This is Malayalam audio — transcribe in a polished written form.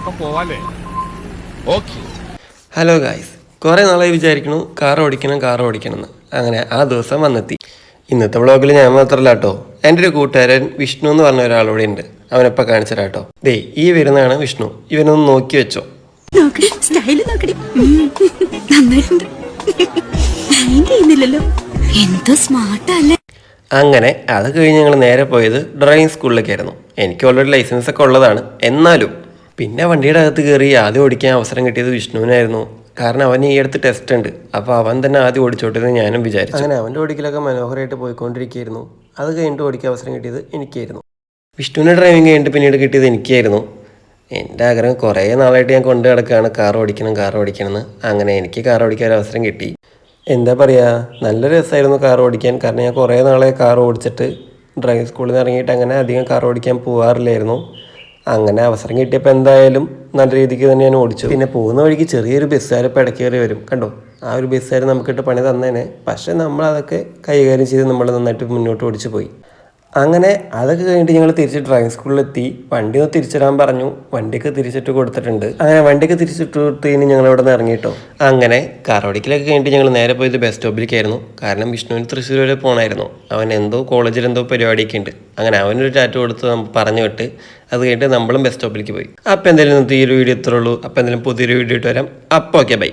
അപ്പൊ പോവാലേ? ഓക്കെ. ഹലോ ഗായ്സ്, കുറേ നാളായി വിചാരിക്കണു കാർ ഓടിക്കണം എന്ന്. അങ്ങനെ ആ ദിവസം വന്നെത്തി. ഇന്നത്തെ വ്ളോഗിൽ ഞാൻ മാത്രമല്ല കേട്ടോ, എൻ്റെ ഒരു കൂട്ടുകാരൻ വിഷ്ണു എന്ന് പറഞ്ഞ ഒരാളൂടെ ഉണ്ട്. അവനെപ്പോൾ കാണിച്ചതാ കേട്ടോ. ദേ ഈ വരുന്നതാണ് വിഷ്ണു. ഇവനൊന്ന് നോക്കി വെച്ചോ. അങ്ങനെ അത് കഴിഞ്ഞ് ഞങ്ങൾ നേരെ പോയത് ഡ്രൈവിംഗ് സ്കൂളിലേക്കായിരുന്നു. എനിക്ക് ഓൾറെഡി ലൈസൻസ് ഒക്കെ ഉള്ളതാണ്. എന്നാലും പിന്നെ വണ്ടിയുടെ അകത്ത് കയറി ആദ്യം ഓടിക്കാൻ അവസരം കിട്ടിയത് വിഷ്ണുവിനായിരുന്നു. കാരണം അവന് ഈ അടുത്ത് ടെസ്റ്റ് ഉണ്ട്. അപ്പോൾ അവൻ തന്നെ ആദ്യം ഓടിച്ചോട്ടെ എന്ന് ഞാനും വിചാരിച്ചു. അങ്ങനെ അവൻ്റെ ഓടിക്കലൊക്കെ മനോഹരമായിട്ട് പോയിക്കൊണ്ടിരിക്കുകയായിരുന്നു. അത് കഴിഞ്ഞിട്ട് ഓടിക്കാൻ അവസരം കിട്ടിയത് എനിക്കായിരുന്നു. വിഷ്ണുവിൻ്റെ ഡ്രൈവിംഗ് കഴിഞ്ഞിട്ട് പിന്നീട് കിട്ടിയത് എനിക്കായിരുന്നു. എൻ്റെ ആഗ്രഹം കുറേ നാളായിട്ട് ഞാൻ കൊണ്ട് കിടക്കുകയാണ് കാർ ഓടിക്കണം എന്ന്. അങ്ങനെ എനിക്ക് കാർ ഓടിക്കാൻ ഒരു അവസരം കിട്ടി. എന്താ പറയുക, നല്ല രസമായിരുന്നു കാർ ഓടിക്കാൻ. കാരണം ഞാൻ കുറേ നാളെ കാർ ഓടിച്ചിട്ട് ഡ്രൈവിംഗ് സ്കൂളിൽ നിന്ന് ഇറങ്ങിയിട്ട് അങ്ങനെ അധികം കാർ ഓടിക്കാൻ പോകാറില്ലായിരുന്നു. അങ്ങനെ അവസരം കിട്ടിയപ്പോൾ എന്തായാലും നല്ല രീതിക്ക് തന്നെ ഞാൻ ഓടിച്ചു. പിന്നെ പോകുന്ന വഴിക്ക് ചെറിയൊരു ബസ്സുകാർ ഇപ്പോൾ ഇടയ്ക്ക് കയറി വരും. കണ്ടോ, ആ ഒരു ബസ്സുകാർ നമുക്കിട്ട് പണി തന്നേനെ. പക്ഷേ നമ്മളതൊക്കെ കൈകാര്യം ചെയ്ത് നമ്മൾ നന്നായിട്ട് മുന്നോട്ട് ഓടിച്ചു പോയി. അങ്ങനെ അതൊക്കെ കഴിഞ്ഞിട്ട് ഞങ്ങൾ തിരിച്ച് ഡ്രൈവിംഗ് സ്കൂളിലെത്തി. വണ്ടി ഒന്ന് തിരിച്ചിടാൻ പറഞ്ഞു. വണ്ടിയൊക്കെ തിരിച്ചിട്ട് കൊടുത്തിട്ടുണ്ട്. അങ്ങനെ വണ്ടിയൊക്കെ തിരിച്ചിട്ട് കൊടുത്തതിന് ഞങ്ങൾ ഇവിടെ നിന്ന് ഇറങ്ങിയിട്ടോ. അങ്ങനെ കാർ ഓടിക്കലൊക്കെ കഴിഞ്ഞിട്ട് ഞങ്ങൾ നേരെ പോയത് ബസ് സ്റ്റോപ്പിലേക്കായിരുന്നു. കാരണം വിഷ്ണുവിന് തൃശ്ശൂർ വരെ പോകണമായിരുന്നു. അവൻ എന്തോ കോളേജിൽ എന്തോ പരിപാടിയൊക്കെ ഉണ്ട്. അങ്ങനെ അവനൊരു ടാറ്റ കൊടുത്ത് പറഞ്ഞു വിട്ട് അത് കഴിഞ്ഞിട്ട് നമ്മളും ബസ് സ്റ്റോപ്പിലേക്ക് പോയി. അപ്പോൾ എന്തായാലും ഈ ഒരു വീഡിയോ ഇത്രേ ഉള്ളൂ. അപ്പോൾ എന്തായാലും പുതിയൊരു വീഡിയോ ഇട്ട് വരാം. അപ്പോൾ ഓക്കെ, ബൈ.